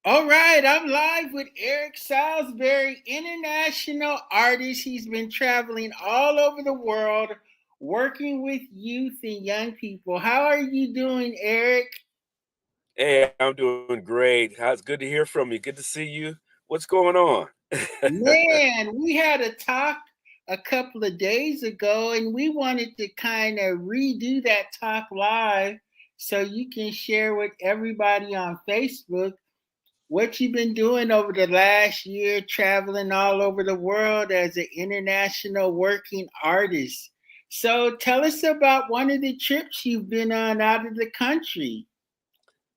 All right, I'm live with Eric Salsbury, international artist. He's been traveling all over the world, working with youth and young people. How are you doing, Eric? Hey, I'm doing great. It's good to hear from you. Good to see you. What's going on? Man, we had a talk a couple of days ago, and we wanted to kind of redo that talk live so you can share with everybody on Facebook what you've been doing over the last year, traveling all over the world as an international working artist. So tell us about one of the trips you've been on out of the country.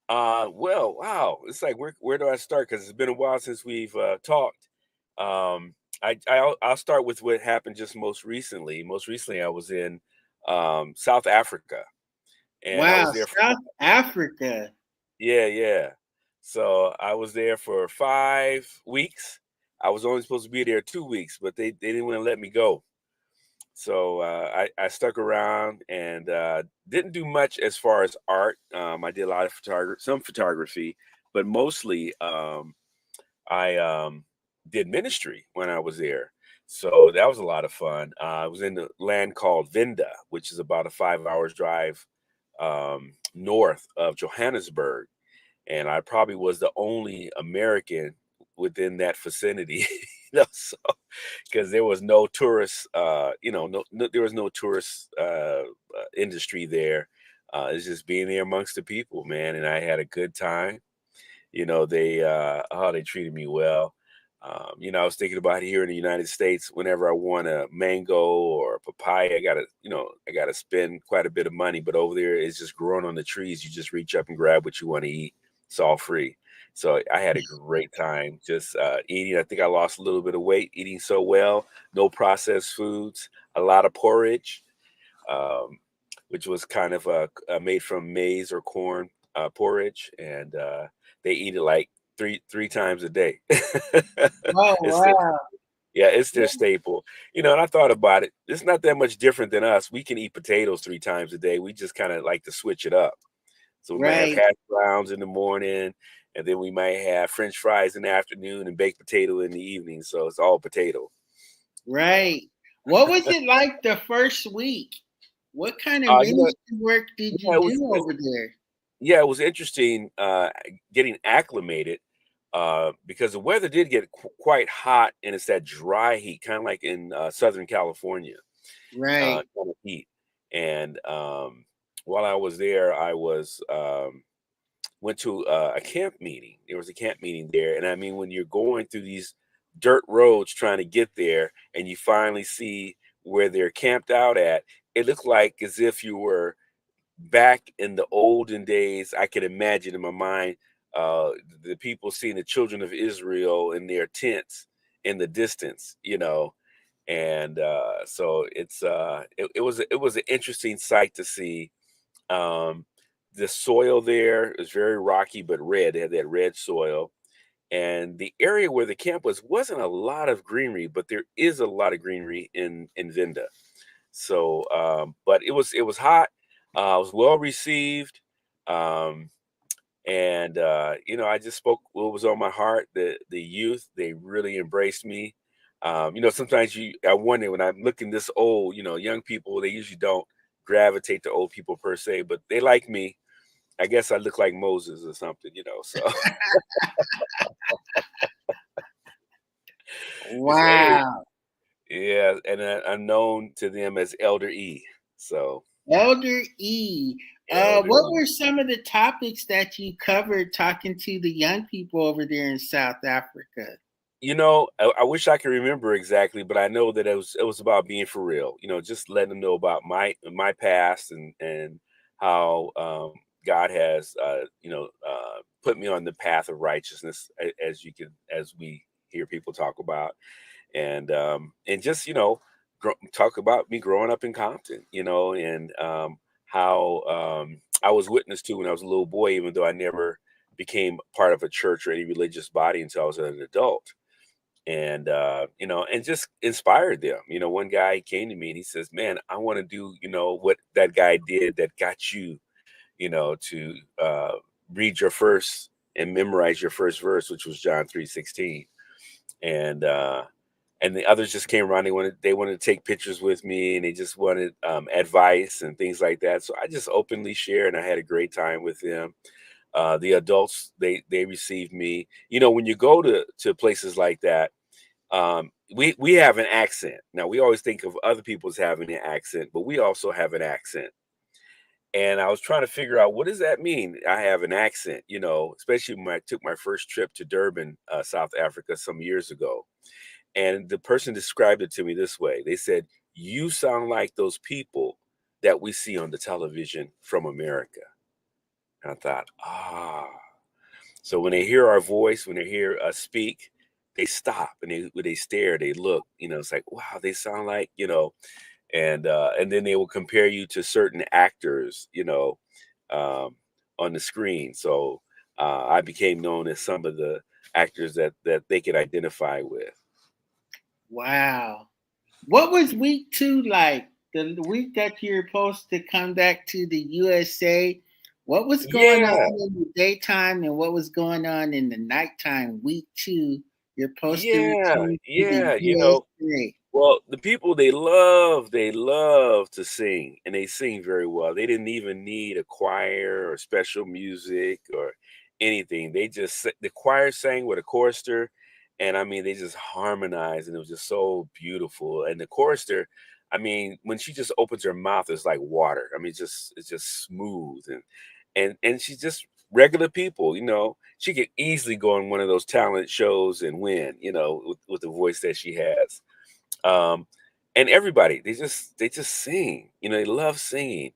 Well, wow. It's like where do I start? Because it's been a while since we've talked. I'll start with what happened just most recently. Most recently, I was in South Africa, and I was Wow, there for South Africa. yeah. So I was there for 5 weeks. I was only supposed to be there 2 weeks, but they didn't want to let me go. So I stuck around and didn't do much as far as art. I did a lot of some photography, but mostly I did ministry when I was there. So that was a lot of fun. I was in the land called Venda, which is about a 5 hours drive north of Johannesburg, and I probably was the only American within that vicinity. So because there was no tourist, there was no tourist industry there. It's just being there amongst the people, man, and I had a good time. They treated me well. I was thinking about here in the United States, whenever I want a mango or a papaya, I gotta spend quite a bit of money. But over there, it's just growing on the trees. You just reach up and grab what you want to eat. It's all free. So I had a great time just eating. I think I lost a little bit of weight eating so well. No processed foods, a lot of porridge, um, which was kind of made from maize or corn porridge, and they eat it like three times a day. Oh, It's their, wow. yeah, it's their staple. And I thought about it. It's not that much different than us. We can eat potatoes 3 times a day. We just kind of like to switch it up. So we might have Right, hash browns in the morning, and then we might have French fries in the afternoon and baked potato in the evening. So it's all potato. right. What was it like the first week? What kind of Uh, you know, ministry work did yeah, you do over there? it was interesting getting acclimated because the weather did get quite hot, and it's that dry heat, kind of like in Southern California Right. kind of heat. And while I was there, I went to a camp meeting. There was a camp meeting there, and I mean, when you're going through these dirt roads trying to get there, and you finally see where they're camped out at, it looked like as if you were back in the olden days. I could imagine in my mind uh, the people seeing the children of Israel in their tents in the distance. And so it was an interesting sight to see. Um, the soil there is very rocky but red. They had that red soil, and the area where the camp wasn't a lot of greenery, but there is a lot of greenery in Venda. So, but it was hot. It was well received, um, and I just spoke what was on my heart. The youth, they really embraced me. Sometimes I wonder when I'm looking this old. Young people, they usually don't gravitate to old people per se, but they like me. I guess I look like Moses or something. So they say, hey, Wow. yeah, and I'm known to them as Elder E. So Elder E. Elder What E. were some of the topics that you covered talking to the young people over there in South Africa? I wish I could remember exactly, but I know that it was about being for real. Just letting them know about my past and how God has put me on the path of righteousness, as we hear people talk about, and just talk about me growing up in Compton, and how I was witness to when I was a little boy, even though I never became part of a church or any religious body until I was an adult, and and just inspired them. One guy came to me and he says, "Man, I want to do what that guy did that got you to read your first and memorize your first verse, which was John 3:16. And and the others just came around. They wanted to take pictures with me, and they just wanted advice and things like that. So I just openly shared, and I had a great time with them. The adults, they received me. You know, when you go to places like that, we have an accent. Now we always think of other people's having an accent, but we also have an accent. And I was trying to figure out, what does that mean? I have an accent, you know, especially when I took my first trip to Durban, South Africa, some years ago. And the person described it to me this way. They said, "You sound like those people that we see on the television from America." And I thought, so when they hear our voice, when they hear us speak, they stop and they stare, they look, you know, it's like, wow, they sound like, you know, and then they will compare you to certain actors, you know, um, on the screen. So I became known as some of the actors that they could identify with. Wow. What was week 2 like? The week that you're supposed to come back to the USA? What was going Yeah, on in the daytime and what was going on in the nighttime? Week 2, you're supposed to yeah, return to the yeah. You know, USA. well, the people, they love to sing, and they sing very well. They didn't even need a choir or special music or anything. The choir sang with a chorister, and I mean, they just harmonized, and it was just so beautiful. And the chorister, I mean, when she just opens her mouth, it's like water. I mean, it's just smooth, and she's just regular people, you know. She could easily go on one of those talent shows and win, you know, with the voice that she has. um, and everybody, they just sing. You know, they love singing.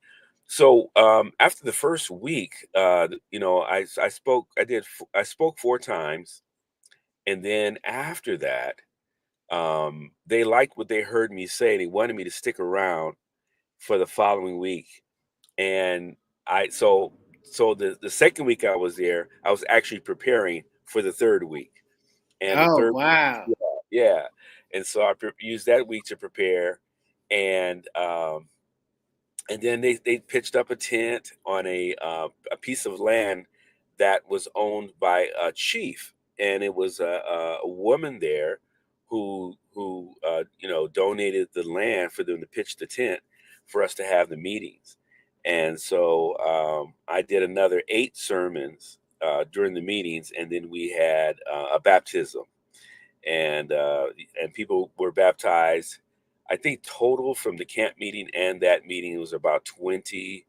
So after the first week, you know, I spoke 4 times, and then after that, they liked what they heard me say. They wanted me to stick around for the following week, and I so the second week I was there, I was actually preparing for the third week, and the Oh, third wow. yeah, yeah. And so used that week to prepare, and then they pitched up a tent on a piece of land that was owned by a chief, and it was a woman there who you know, donated the land for them to pitch the tent for us to have the meetings. And so I did another 8 sermons during the meetings, and then we had a baptism, and people were baptized. I think total from the camp meeting and that meeting was about 20,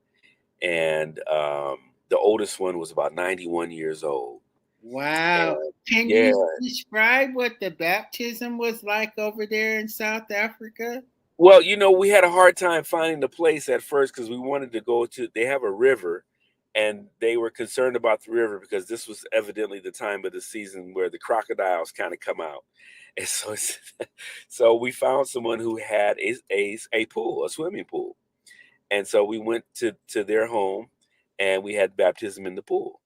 and the oldest one was about 91 years old. Wow. And Can yeah, you describe what the baptism was like over there in South Africa? well, you know, we had a hard time finding the place at first because we wanted to go to. They have a river, and they were concerned about the river because this was evidently the time of the season where the crocodiles kind of come out. And so, so we found someone who had a pool, a swimming pool, and so we went to their home, and we had baptism in the pool,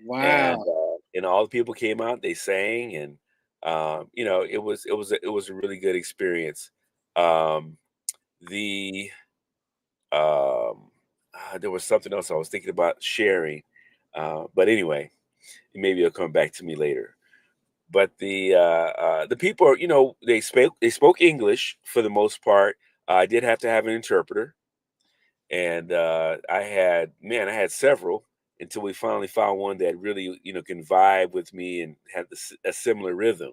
Wow. and all the people came out, they sang, and you know, it was a really good experience. Um, the there was something else I was thinking about sharing, but anyway, maybe it'll come back to me later. But the people are, you know, they spoke English for the most part. I did have to have an interpreter, and I had several until we finally found one that really, you know, can vibe with me and have a similar rhythm.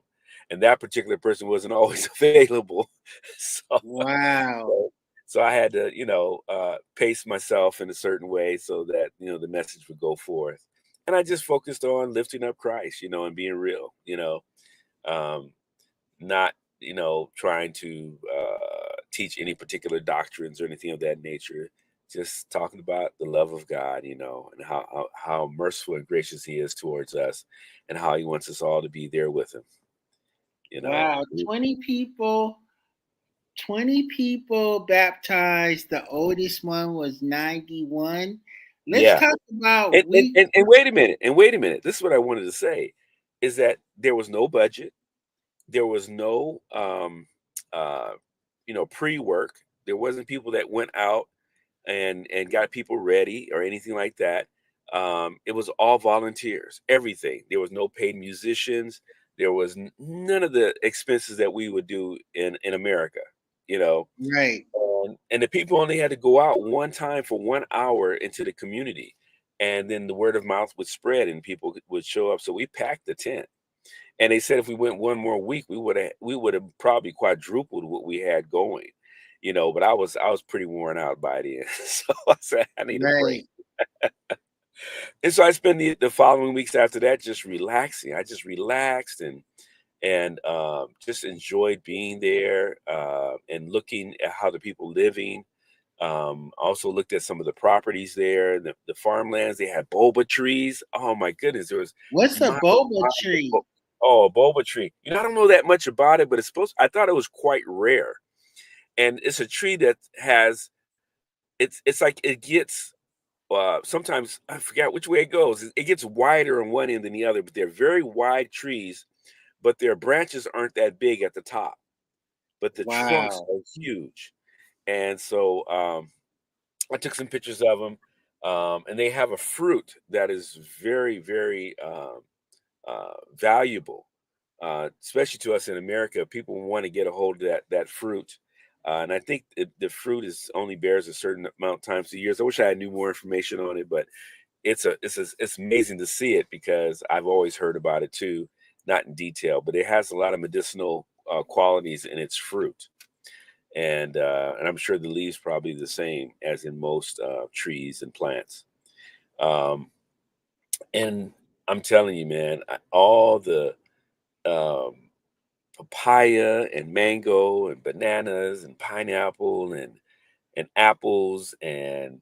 And that particular person wasn't always available, so Wow. so so I had to, you know, pace myself in a certain way so that, you know, the message would go forth. And I just focused on lifting up Christ, you know, and being real, you know, um, not, you know, trying to teach any particular doctrines or anything of that nature. Just talking about the love of God, you know, and how merciful and gracious He is towards us, and how He wants us all to be there with Him. You know, Wow. 20 people baptized. The oldest one was 91. Let's yeah. talk about And, week. and wait a minute, and wait a minute. This is what I wanted to say, is that there was no budget, there was no uh, you know, pre-work. There wasn't people that went out and got people ready or anything like that. It was all volunteers, everything. There was no paid musicians. There was none of the expenses that we would do in America, you know. Right. And the people only had to go out one time for 1 hour into the community, and then the word of mouth would spread, and people would show up. So we packed the tent, and they said if we went one more week, we would have probably quadrupled what we had going, you know. But I was pretty worn out by then, so I said I need a break. Right. And so I spent the following weeks after that just relaxing. I just relaxed and just enjoyed being there and looking at how the people living. Also looked at some of the properties there, the farmlands. They had boba trees. Oh my goodness, there was What's a miles boba and miles of tree? oh, a boba tree. You know, I don't know that much about it, but I thought it was quite rare. And it's a tree that has it's like it gets sometimes I forgot which way it goes. It gets wider on one end than the other, but they're very wide trees, but their branches aren't that big at the top, but the trunks Wow. are huge. And so I took some pictures of them, and they have a fruit that is very, very valuable, especially to us in America. People want to get a hold of that fruit, and I think the fruit is only bears a certain amount of times a year. So I wish I had knew more information on it, but it's amazing to see it because I've always heard about it too, not in detail, but it has a lot of medicinal qualities in its fruit, and I'm sure the leaves probably the same as in most trees and plants. Um, and I'm telling you, man, all the um, papaya and mango and bananas and pineapple and apples and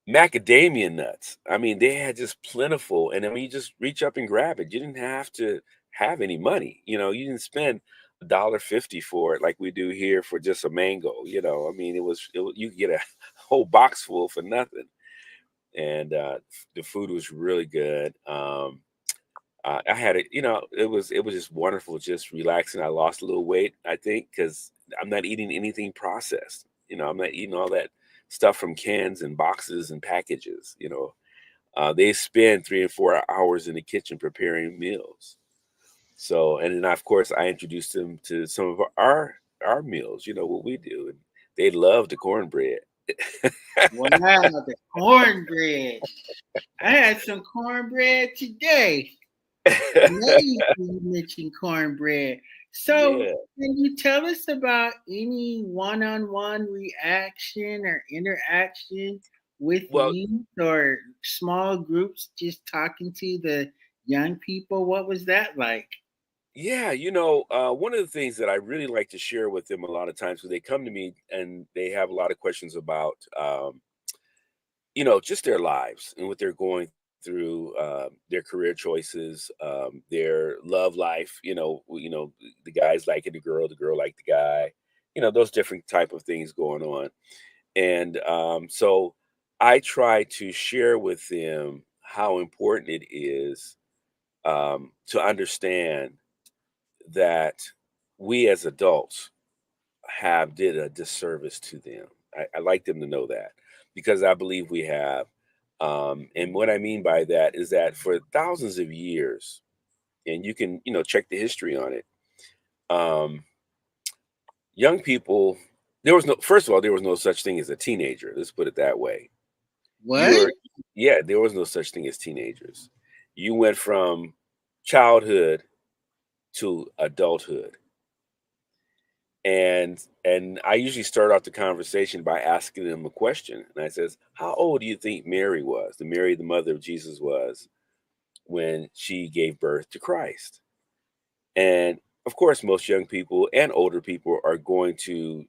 macadamia nuts. I mean, they had just plentiful, and I mean, you just reach up and grab it. You didn't have to have any money. You know, you didn't spend $1.50 for it like we do here for just a mango. You know, I mean, you could get a whole box full for nothing, and the food was really good. I had it, you know, it was just wonderful, just relaxing. I lost a little weight, I think, because I'm not eating anything processed. You know, I'm not eating all that stuff from cans and boxes and packages. You know, they spend 3 and 4 hours in the kitchen preparing meals. So, and then of course, I introduced them to some of our meals. You know what we do, and they love the cornbread. Wow, the cornbread. I had some cornbread today. Amazing you mentioned cornbread. So, Yeah. can you tell us about any one-on-one reaction or interaction with Well, youth or small groups just talking to the young people? What was that like? yeah, you know, one of the things that I really like to share with them a lot of times when they come to me and they have a lot of questions about, you know, just their lives and what they're going through, their career choices, their love life. The guy's liking the girl like the guy. You know, those different type of things going on, and so I try to share with them how important it is to understand that we as adults have did a disservice to them. I like them to know that because I believe we have. And what I mean by that is that for thousands of years, and you can, check the history on it. Um, Young people, first of all, there was no such thing as a teenager. Let's put it that way. What? You're, yeah, there was no such thing as teenagers. You went from childhood to adulthood. And I usually start off the conversation by asking them a question. And I says, "How old do you think Mary was? The Mary, the mother of Jesus, was when she gave birth to Christ?" And of course, most young people and older people are going to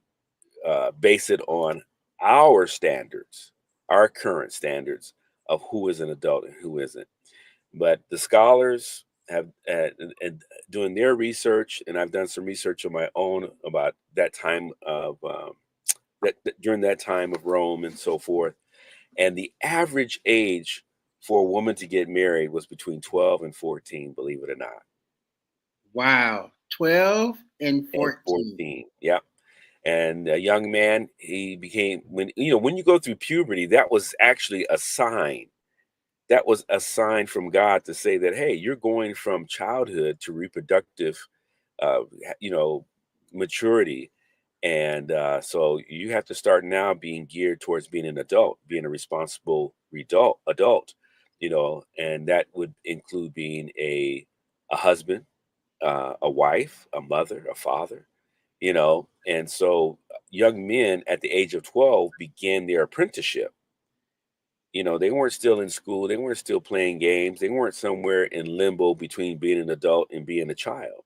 base it on our standards, our current standards of who is an adult and who isn't. But the scholars have and doing their research, and I've done some research on my own about that time of during that time of Rome and so forth. And the average age for a woman to get married was between 12 and 14, believe it or not. Wow. 12 and And 14. 14, yeah. And a young man, he became when you go through puberty, that was actually a sign that was a sign from God to say that, hey, you're going from childhood to reproductive, you know, maturity. And so you have to start now being geared towards being an adult, being a responsible adult, you know, and that would include being a husband, a wife, a mother, a father, you know. And so young men at the age of 12 began their apprenticeship. You know, they weren't still in school, they weren't still playing games, they weren't somewhere in limbo between being an adult and being a child.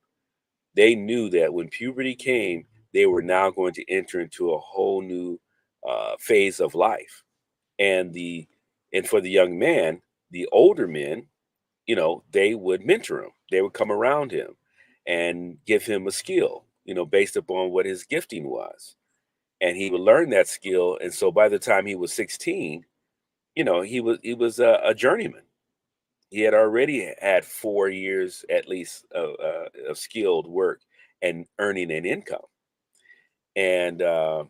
They knew that when puberty came, they were now going to enter into a whole new phase of life. And for the young man, the older men, you know, they would mentor him. They would come around him and give him a skill, you know, based upon what his gifting was. And he would learn that skill. And so by the time he was 16, you know, he was a journeyman. He had already had 4 years at least of skilled work and earning an income. And the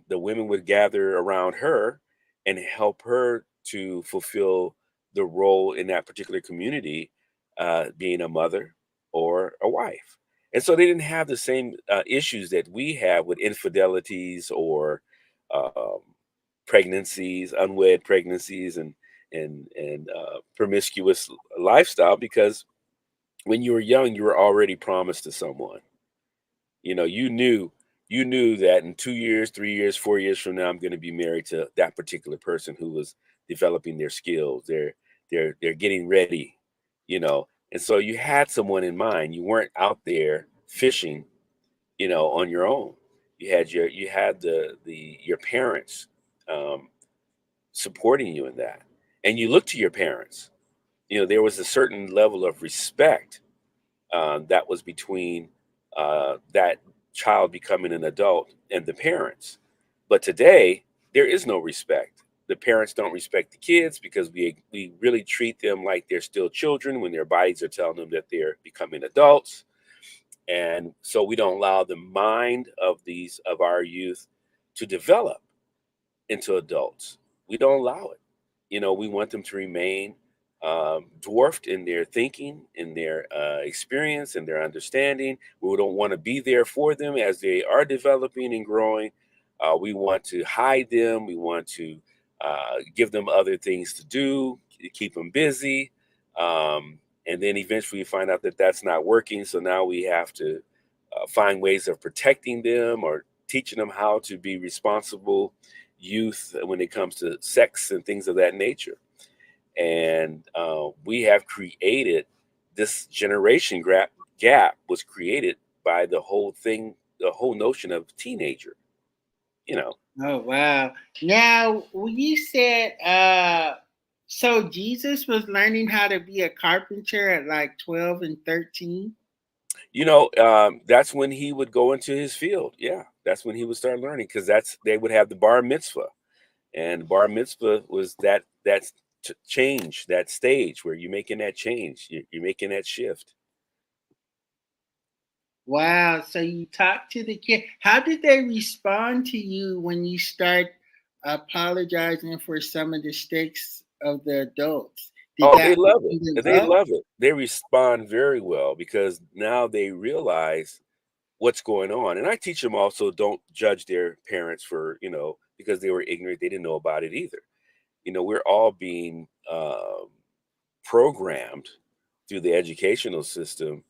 women would gather around her and help her to fulfill the role in that particular community, being a mother or a wife. And so they didn't have the same issues that we have with infidelities or um, pregnancies, unwed pregnancies, and promiscuous lifestyle, because when you were young, you were already promised to someone. You know, you knew that in 2 years, 3 years, 4 years from now, I'm going to be married to that particular person who was developing their skills. They're getting ready, you know. And so you had someone in mind. You weren't out there fishing, you know, on your own. You had the your parents um, supporting you in that, and you look to your parents. You know, there was a certain level of respect that was between that child becoming an adult and the parents. But today, there is no respect. The parents don't respect the kids because we really treat them like they're still children when their bodies are telling them that they're becoming adults. And so we don't allow the mind of our youth to develop into adults. We don't allow it. You know, we want them to remain dwarfed in their thinking, in their experience, in their understanding. We don't want to be there for them as they are developing and growing. We want to hide them. We want to give them other things to do, keep them busy. And then eventually we find out that that's not working. So now we have to find ways of protecting them or teaching them how to be responsible youth when it comes to sex and things of that nature. And we have created this gap was created by the whole thing, the whole notion of teenager, you know. Oh wow. Now when you said so Jesus was learning how to be a carpenter at like 12 and 13? That's when he would go into his field. Yeah, that's when he would start learning, because they would have the bar mitzvah. And bar mitzvah was that change, that stage where you're making that change, you're making that shift. Wow. So you talked to the kid. How did they respond to you when you start apologizing for some of the mistakes of the adults? Did Oh, they that love it. open them They up? love it. They respond very well because now they realize what's going on. And I teach them also, don't judge their parents for, because they were ignorant, they didn't know about it either. We're all being programmed through the educational system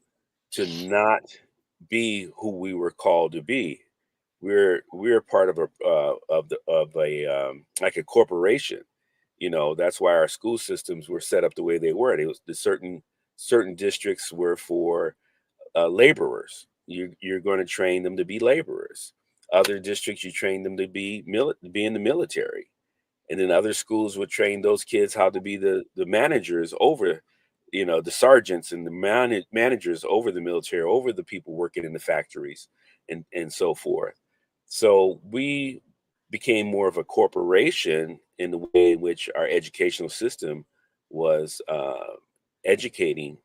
to not be who we were called to be. We're part of a like a corporation. That's why our school systems were set up the way they were. It was the certain districts were for laborers. You're going to train them to be laborers. Other districts, you train them to be in the military, and then other schools would train those kids how to be the managers over, the sergeants and the managers over the military, over the people working in the factories, and so forth. So we became more of a corporation in the way in which our educational system was educating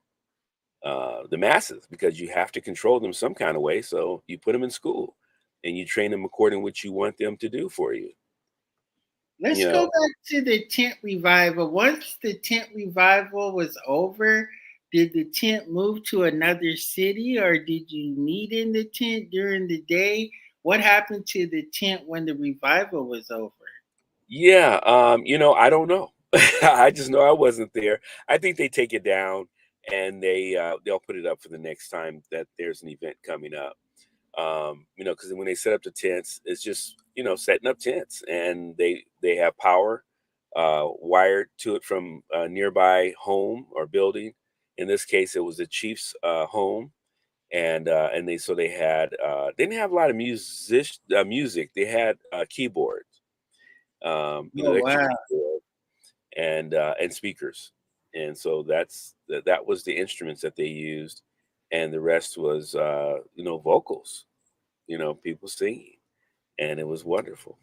the masses, because you have to control them some kind of way. So you put them in school and you train them according to what you want them to do for you. Let's you go know. back to the tent revival. Once the tent revival was over, did the tent move to another city or did you meet in the tent during the day? What happened to the tent when the revival was over? Yeah, I don't know. I just know I wasn't there. I think they take it down and they'll put it up for the next time that there's an event coming up. Because when they set up the tents, it's just setting up tents, and they have power wired to it from a nearby home or building. In this case, it was the chief's home, and they had they didn't have a lot of music. They had keyboards, Oh electric wow. keyboard, and speakers, and so that was the instruments that they used, and the rest was vocals, people singing, and it was wonderful.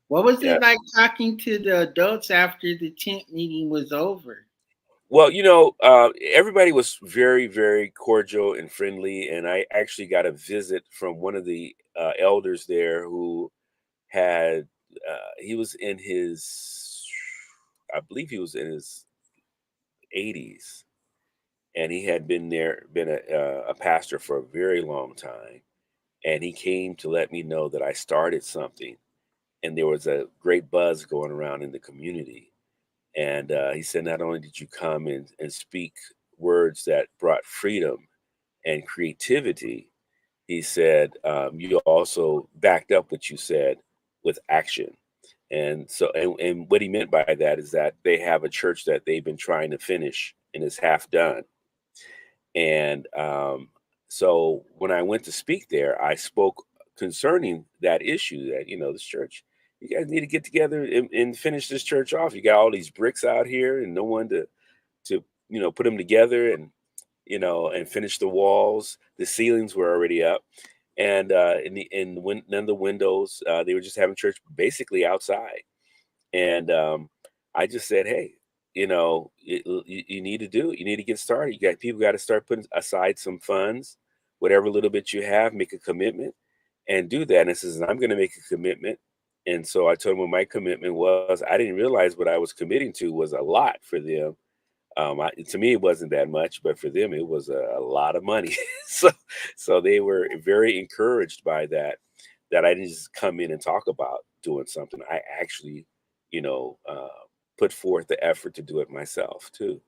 What was Yeah. it like talking to the adults after the tent meeting was over? Well, everybody was very, very cordial and friendly, and I actually got a visit from one of the elders there who had he was in his, I believe he was in his 80s, and he had been a pastor for a very long time, and he came to let me know that I started something, and there was a great buzz going around in the community. And he said, not only did you come and speak words that brought freedom and creativity, he said, you also backed up what you said with action. And what he meant by that is that they have a church that they've been trying to finish and is half done. And when I went to speak there, I spoke concerning that issue that, this church, you guys need to get together and finish this church off. You got all these bricks out here and no one to put them together and finish the walls. The ceilings were already up. And none of the windows, they were just having church basically outside. And I just said, hey, you need to do it. You need to get started. People got to start putting aside some funds, whatever little bit you have, make a commitment and do that. And it says, I'm going to make a commitment. And so I told him what my commitment was. I didn't realize what I was committing to was a lot for them. To me, it wasn't that much, but for them, it was a lot of money. so, so they were very encouraged by that. That I didn't just come in and talk about doing something. I actually, you know, uh, put forth the effort to do it myself too.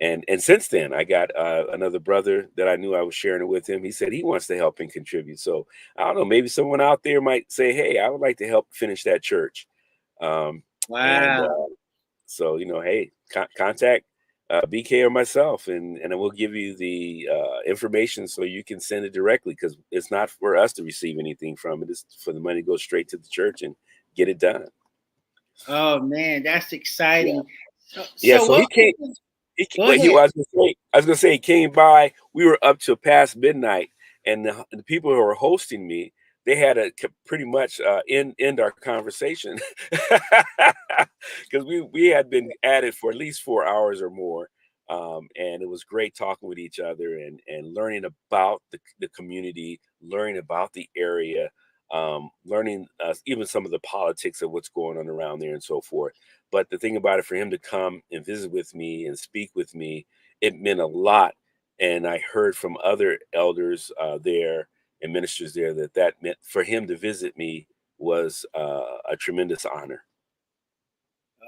And since then, I got another brother that I knew I was sharing it with him. He said he wants to help and contribute. So I don't know. Maybe someone out there might say, "Hey, I would like to help finish that church." Um, and Wow. So, hey, contact BK or myself, and we'll give you the information so you can send it directly, because it's not for us to receive anything from it. It's for the money to go straight to the church and get it done. Oh man, that's Yeah, exciting. So, yeah. so So what he came. go Well, ahead. I was gonna say he came by. We were up till past midnight, and the people who were hosting me, they had to pretty much end our conversation because we had been at it for at least 4 hours or more, and it was great talking with each other and learning about the community, learning about the area, learning even some of the politics of what's going on around there and so forth. But the thing about it, for him to come and visit with me and speak with me, it meant a lot. And I heard from other elders there and ministers there that meant for him to visit me was a tremendous honor.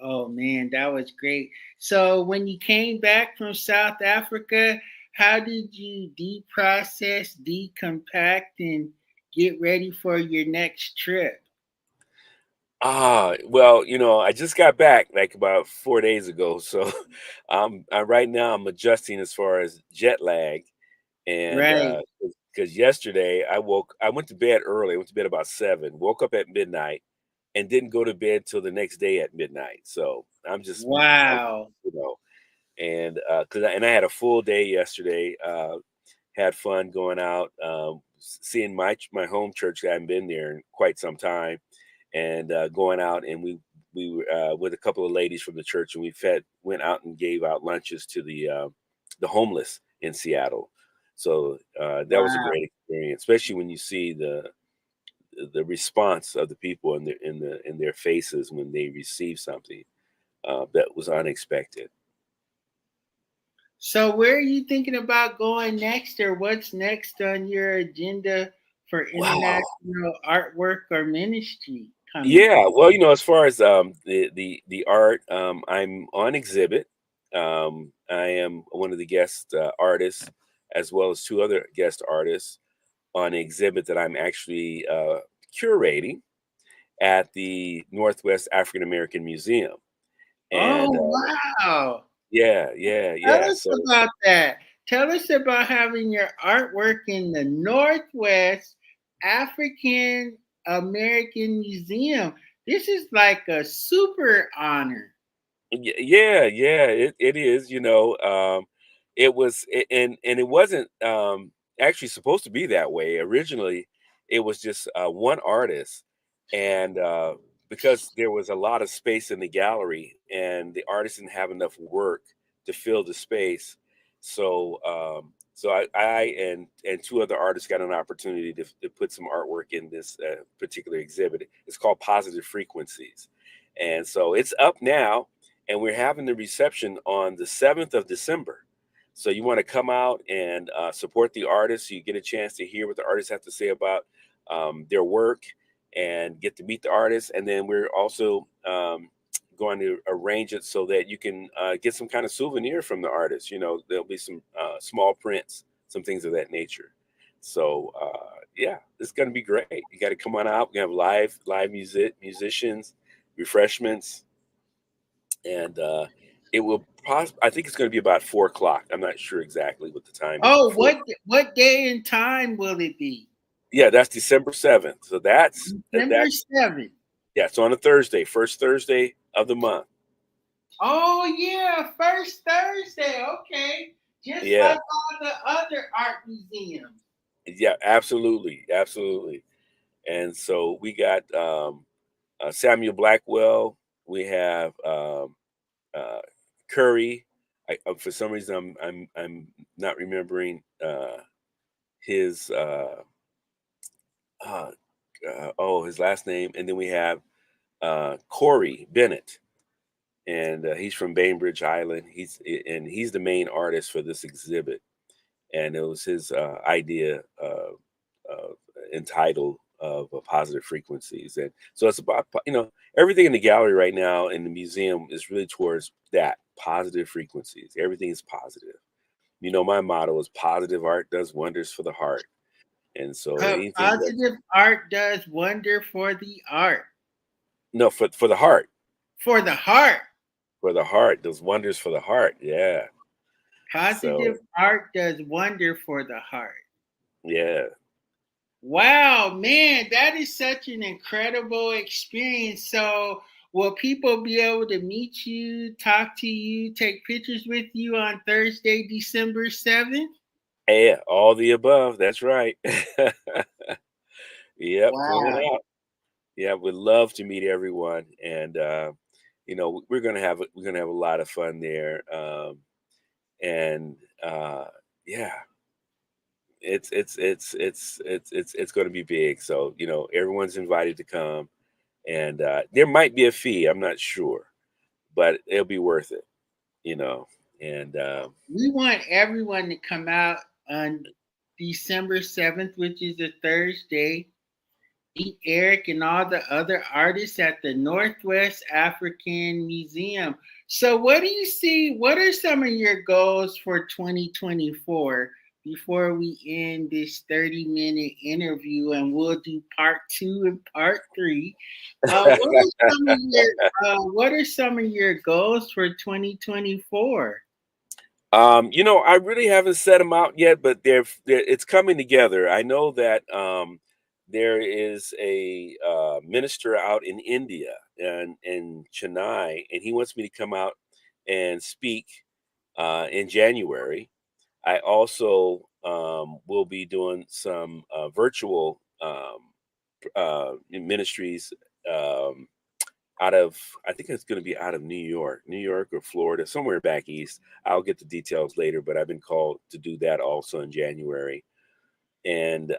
Oh man, that was great. So when you came back from South Africa, how did you deprocess, decompact, and get ready for your next trip? Well, I just got back like about 4 days ago, so right now I'm adjusting as far as jet lag, and Right. because yesterday I went to bed early. I went to bed about 7, woke up at midnight, and didn't go to bed till the next day at midnight. So I'm Wow. and I had a full day yesterday. Had fun going out, seeing my home church. I haven't been there in quite some time, and going out, and we were with a couple of ladies from the church, and went out and gave out lunches to the homeless in Seattle. So that was a Wow. great experience, especially when you see the response of the people in their faces when they receive something that was unexpected. So where are you thinking about going next, or what's next on your agenda for Wow. international artwork or ministry coming up? Yeah, well, as far as the art, I'm on exhibit. I am one of the guest artists, as well as two other guest artists on an exhibit that I'm actually curating at the Northwest African American Museum. And Oh wow. yeah, yeah, Tell yeah. us So about that. Tell us about having your artwork in the Northwest African American Museum. This is like a super honor. Yeah, yeah, it is. It was, and it wasn't actually supposed to be that way. Originally, it was just one artist, and because there was a lot of space in the gallery, and the artist didn't have enough work to fill the space, so I and two other artists got an opportunity to put some artwork in this particular exhibit. It's called Positive Frequencies, and so it's up now, and we're having the reception on the 7th of December. So you want to come out and support the artists. You get a chance to hear what the artists have to say about their work and get to meet the artists. And then we're also going to arrange it so that you can get some kind of souvenir from the artists. There'll be some small prints, some things of that nature. So yeah, it's going to be great. You got to come on out. We have live musicians, refreshments, and it will I think it's going to be about 4 o'clock. I'm not sure exactly what the time is, Oh, but 4. what day and time will it be? Yeah, that's December 7th. So December that's 7th. yeah, it's on a Thursday, first Thursday of the month. Oh yeah, first Thursday. Okay. Just Yeah, like all the other art museums. yeah, absolutely, absolutely. And so we got Samuel Blackwell. We have uh, Curry. For some reason, I'm not remembering his uh, his last name, and then we have Corey Bennett, and he's from Bainbridge Island. He's the main artist for this exhibit, and it was his idea entitled of positive frequencies, and so it's about everything in the gallery right now in the museum is really towards that positive frequencies. Everything is positive. My motto is positive art does wonders for the heart, and so anything that Positive art does wonder for the art. no for the heart. For the heart. For the heart, those wonders for the heart. Yeah. Positive So art does wonder for the heart. yeah. Wow, man, that is such an incredible experience. So, will people be able to meet you, talk to you, take pictures with you on Thursday, December 7th? Yeah, all the above. That's right. Yep, come Wow. on out. Yeah, would love to meet everyone, and we're gonna have a lot of fun there. And yeah, it's going to be big. So everyone's invited to come, and there might be a fee. I'm not sure, but it'll be worth it. You know, and We want everyone to come out on December 7th, which is a Thursday. Meet Eric and all the other artists at the Northwest African Museum. So, what do you see? What are some of your goals for 2024 before we end this 30-minute interview and we'll do part two and part three? What are some of your goals for 2024? I really haven't set them out yet, but it's coming together. I know that there is a minister out in India and in Chennai, and he wants me to come out and speak in January. I also will be doing some virtual ministries um, out of, I think it's going to be out of New York or Florida, somewhere back east. I'll get the details later, but I've been called to do that also in January. and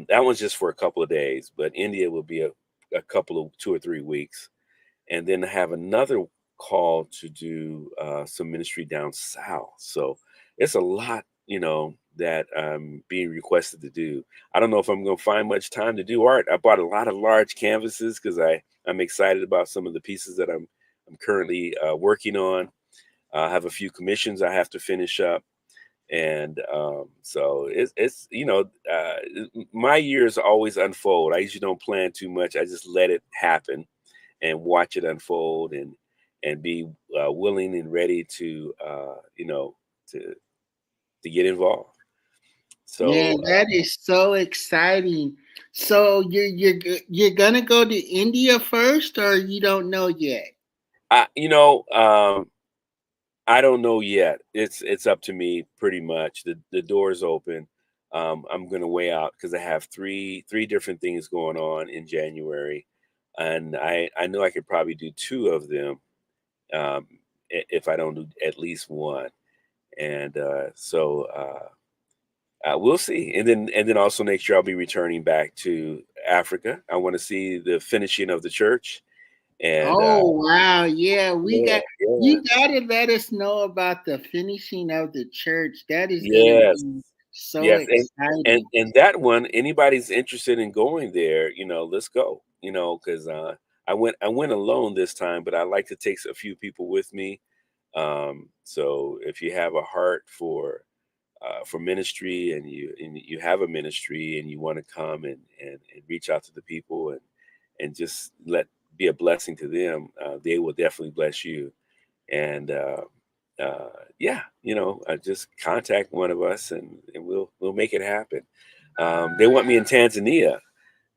that one's just for a couple of days. But India will be a couple of 2 or 3 weeks, and then I have another call to do some ministry down south. So it's a lot, that I'm being requested to do. I don't know if I'm going to find much time to do art. I bought a lot of large canvases because I'm excited about some of the pieces that I'm currently working on. I have a few commissions I have to finish up, and so my years always unfold. I usually don't plan too much. I just let it happen and watch it unfold, and be willing and ready to to get involved. Man, So that is so exciting. So you're gonna go to India first, or you don't know yet? I you know I don't know yet. It's up to me pretty much. The door's open. I'm gonna weigh out because I have three different things going on in January, and I know I could probably do two of them, um, if I don't do at least one. And we'll see. And then also next year I'll be returning back to Africa. I want to see the finishing of the church. And Oh wow, yeah, yeah, yeah, you gotta let us know about the finishing of the church. That is gonna yes, be so yes. And exciting. and that one, anybody's interested in going there, let's go. Because I went alone this time, but I like to take a few people with me. So if you have a heart for ministry, and you have a ministry, and you want to come and reach out to the people, and just be a blessing to them, they will definitely bless you. And yeah, just contact one of us, and we'll make it happen. They want me in Tanzania,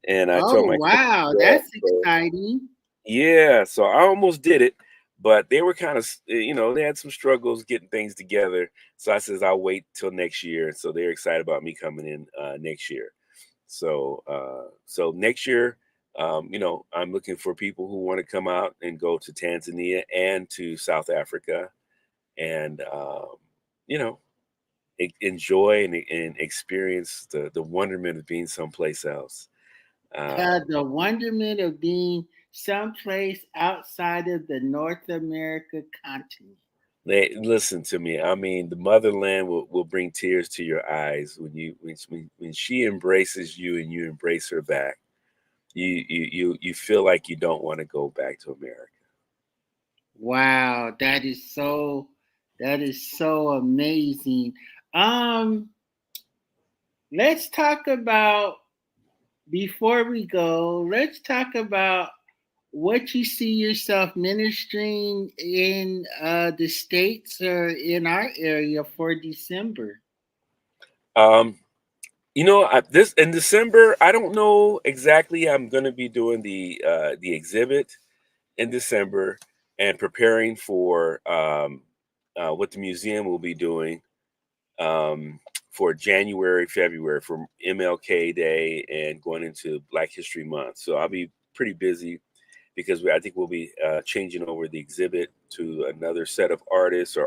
and I told Oh my wow, yeah, that's so exciting. yeah, so I almost did it, but they were kind of, they had some struggles getting things together. So I says I'll wait till next year. So they're excited about me coming in next year. So next year, I'm looking for people who want to come out and go to Tanzania and to South Africa, and you know, enjoy and experience the wonderment of being someplace else. Uh, The wonderment of being someplace outside of the North America continent. They listen to me. I mean, the motherland will bring tears to your eyes when she embraces you and you embrace her back. You feel like you don't want to go back to America. Wow, that is so amazing. Um, let's talk about before we go, let's talk about what you see yourself ministering in the States or in our area for December. Um, this in December, I don't know exactly. I'm going to be doing the exhibit in December, and preparing for what the museum will be doing for January, February, for MLK Day and going into Black History Month. So I'll be pretty busy because I think we'll be changing over the exhibit to another set of artists.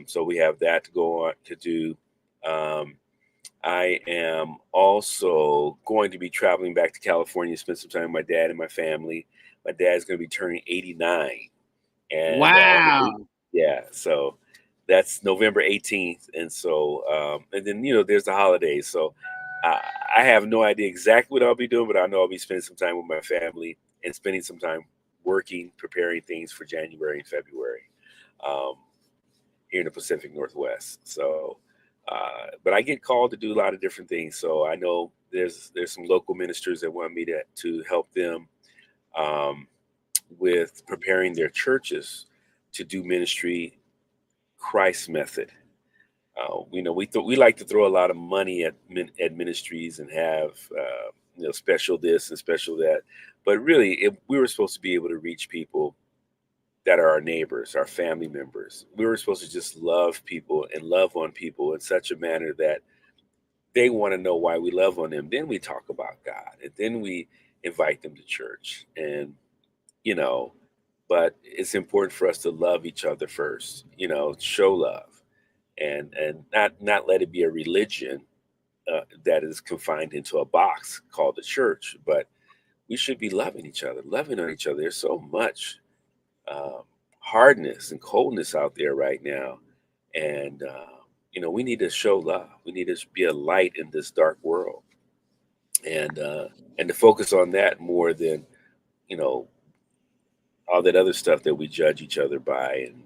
So we have that to go on to do. Um, I am also going to be traveling back to California, spend some time with my dad and my family. My dad's going to be turning 89, and Wow. yeah, so that's November 18th. And so and then there's the holidays. So I, I have no idea exactly what I'll be doing, but I know I'll be spending some time with my family and spending some time working, preparing things for January and February um, here in the Pacific Northwest. So but I get called to do a lot of different things. So I know there's some local ministers that want me to help them um, with preparing their churches to do ministry Christ method. We like to throw a lot of money at ministries and have special this and special that, but really, we were supposed to be able to reach people that are our neighbors, our family members. We were supposed to just love people and love on people in such a manner that they want to know why we love on them. Then we talk about God, and then we invite them to church, and you know but it's important for us to love each other first, show love, and not let it be a religion, that is confined into a box called the church. But we should be loving each other, loving on each other. There's so much um, hardness and coldness out there right now, and we need to show love. We need to be a light in this dark world, and uh, and to focus on that more than you know all that other stuff that we judge each other by, and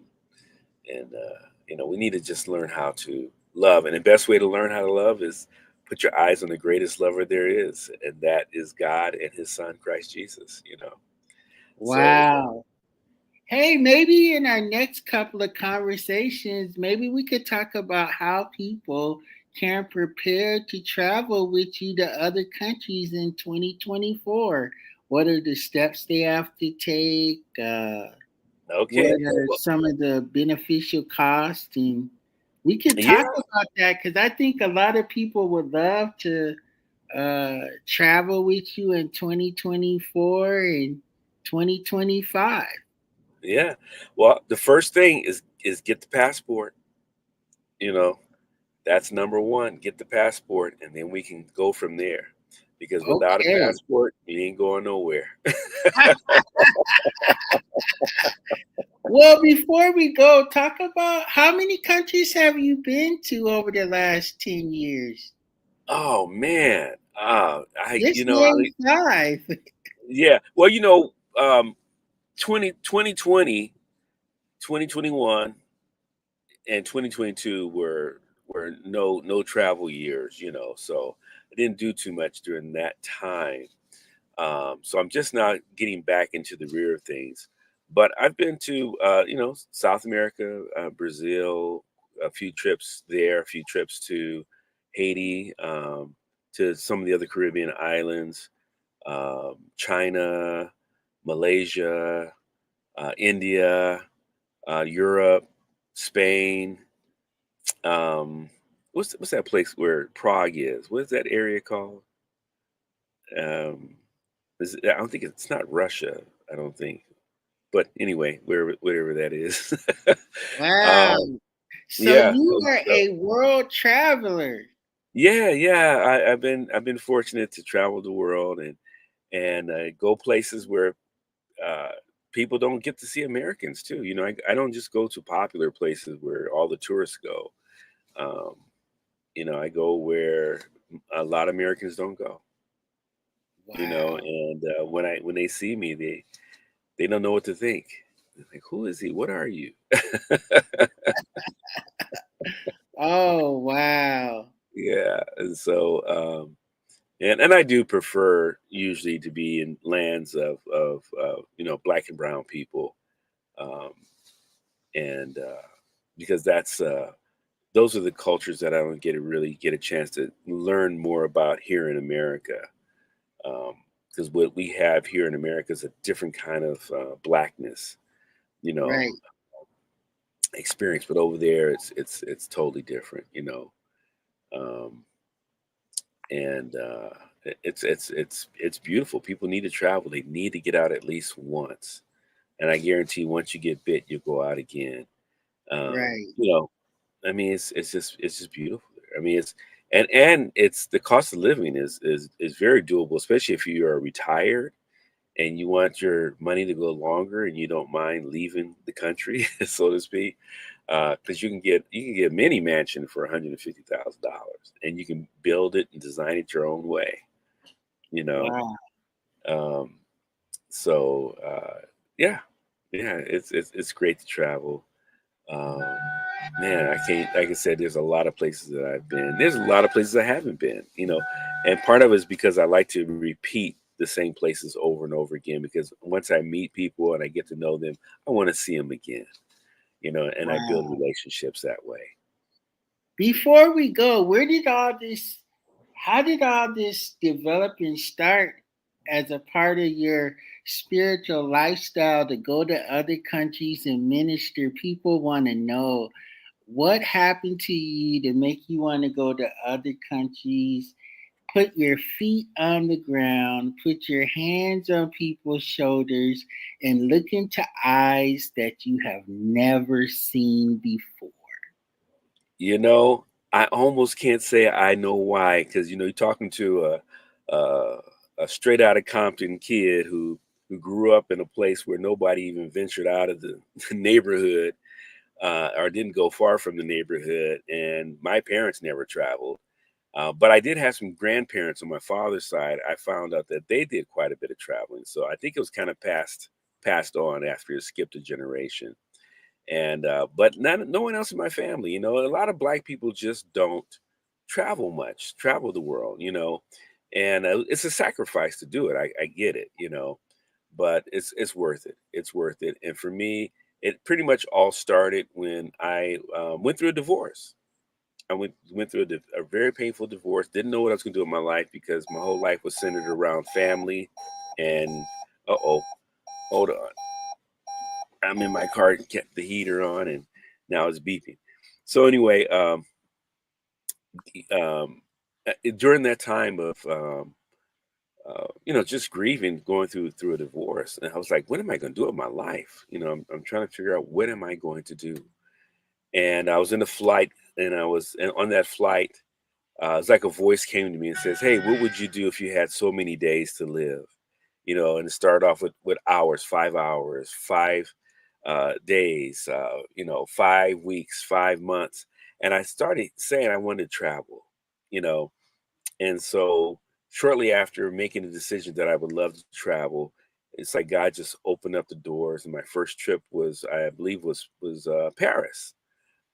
we need to just learn how to love. And the best way to learn how to love is put your eyes on the greatest lover there is, and that is God and His Son Christ Jesus. So Wow. Hey, maybe in our next couple of conversations, maybe we could talk about how people can prepare to travel with you to other countries in 2024. What are the steps they have to take? What okay, are some of the beneficial costs? And we could yeah, talk about that because I think a lot of people would love to travel with you in 2024 and 2025. yeah. Well, the first thing is get the passport. You know, that's number one. Get the passport, and then we can go from there. Because without a Okay. passport, you ain't going nowhere. Well, before we go, talk about how many countries have you been to over the last 10 years? Oh man, I Just you know I name five. yeah. Well, 2020, 2021, and 2022 were no travel years. So I didn't do too much during that time. So I'm just now getting back into the rear of things. But I've been to South America, Brazil, a few trips there, a few trips to Haiti, to some of the other Caribbean islands, China, Malaysia, India, Europe, Spain. What's that place where Prague is? What is that area called? Um, I don't think it's not Russia. I don't think. But anyway, wherever that is. Wow. um, So yeah, you and are so, a world traveler. yeah. I've been fortunate to travel the world and go places where uh, people don't get to see Americans too. I don't just go to popular places where all the tourists go. Um, I go where a lot of Americans don't go. Wow. And when they see me, they don't know what to think. They're like, who is he? What are you? Oh, wow. Yeah, and so and I do prefer usually to be in lands of black and brown people, um, and because those are the cultures that I don't really get a chance to learn more about here in America. Because what we have here in America is a different kind of blackness, you know, Right. experience, but over there it's totally different. Um, and it's beautiful. People need to travel. They need to get out at least once, and I guarantee once you get bit, you'll go out again. Um, Right. you know, I mean, it's just beautiful there. I mean, and it's the cost of living is very doable, especially if you are retired and you want your money to go longer and you don't mind leaving the country, so to speak, because you can get a mini mansion for $150,000, and you can build it and design it your own way. You know, Wow. um, so yeah, yeah, it's great to travel. Um, Man, I can't. Like I said, there's a lot of places that I've been. There's a lot of places I haven't been. And part of it is because I like to repeat the same places over and over again. Because once I meet people and I get to know them, I want to see them again. And I build Wow. relationships that way. Before we go, how did all this develop and start as a part of your spiritual lifestyle to go to other countries and minister? People want to know what happened to you to make you want to go to other countries, put your feet on the ground, put your hands on people's shoulders, and look into eyes that you have never seen before. You know, I almost can't say I know why, because you're talking to a a straight out of Compton kid who grew up in a place where nobody even ventured out of the, the neighborhood, or didn't go far from the neighborhood, and my parents never traveled. But I did have some grandparents on my father's side. I found out that they did quite a bit of traveling, so I think it was kind of passed on after it skipped a generation. And but no one else in my family. A lot of black people just don't travel much, travel the world. And it's a sacrifice to do it. I get it. But it's worth it. It's worth it. And for me, it pretty much all started when I went through a divorce. I went through a very painful divorce. Didn't know what I was going to do with my life because my whole life was centered around family. And hold on, I'm in my car, kept the heater on, and now it's beeping. So anyway, um, during that time of just grieving, going through a divorce, and I was like, what am I going to do with my life? I'm trying to figure out what am I going to do. And I was in a flight, and on that flight, it's like a voice came to me and says, "Hey, what would you do if you had so many days to live?" And it started off with hours, 5 hours, 5 days, 5 weeks, 5 months. And I started saying I wanted to travel, you know. And so shortly after making the decision that I would love to travel, it's like God just opened up the doors. And my first trip was, I believe, was Paris.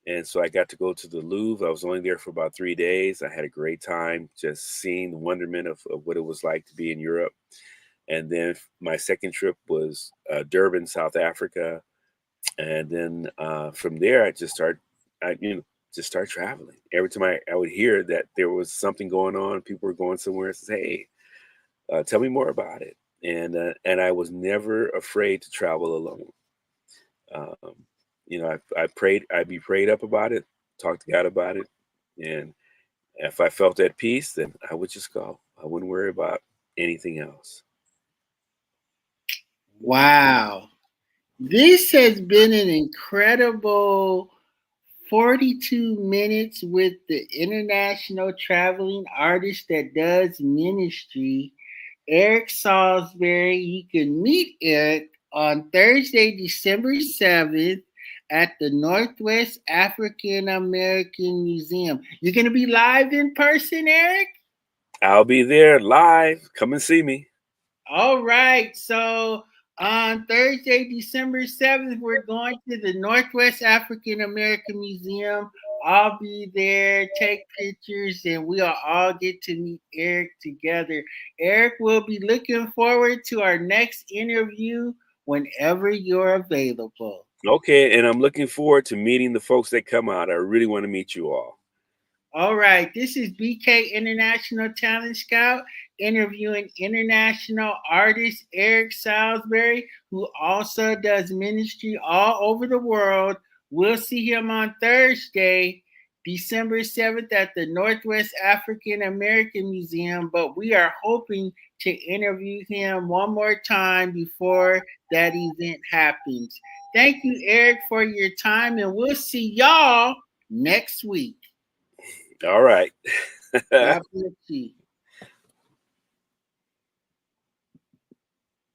And so I got to go to the Louvre. I was only there for about 3 days. I had a great time just seeing the wonderment of what it was like to be in Europe. And then my second trip was Durban, South Africa. And then from there, I just start traveling. Every time I would hear that there was something going on, people were going somewhere, and says, "Hey, tell me more about it." And I was never afraid to travel alone. Um, I prayed, I'd be prayed up about it, talk to God about it, and if I felt at peace, then I would just go. I wouldn't worry about anything else. Wow. This has been an incredible 42 minutes with the international traveling artist that does ministry, Eric Salsbury. You can meet Eric on Thursday, December 7th at the Northwest African American Museum. You're going to be live in person, Eric? I'll be there live. Come and see me. All right. So on Thursday, December 7th, we're going to the Northwest African American Museum. I'll be there, take pictures, and we'll all get to meet Eric together. Eric will be looking forward to our next interview whenever you're available. Okay, and I'm looking forward to meeting the folks that come out. I really want to meet you all. All right, this is BK International Talent Scout interviewing international artist Eric Salisbury, who also does ministry all over the world. We'll see him on Thursday, December 7th at the Northwest African American Museum, but we are hoping to interview him one more time before that event happens. Thank you, Eric, for your time, and we'll see y'all next week. All right. God bless you.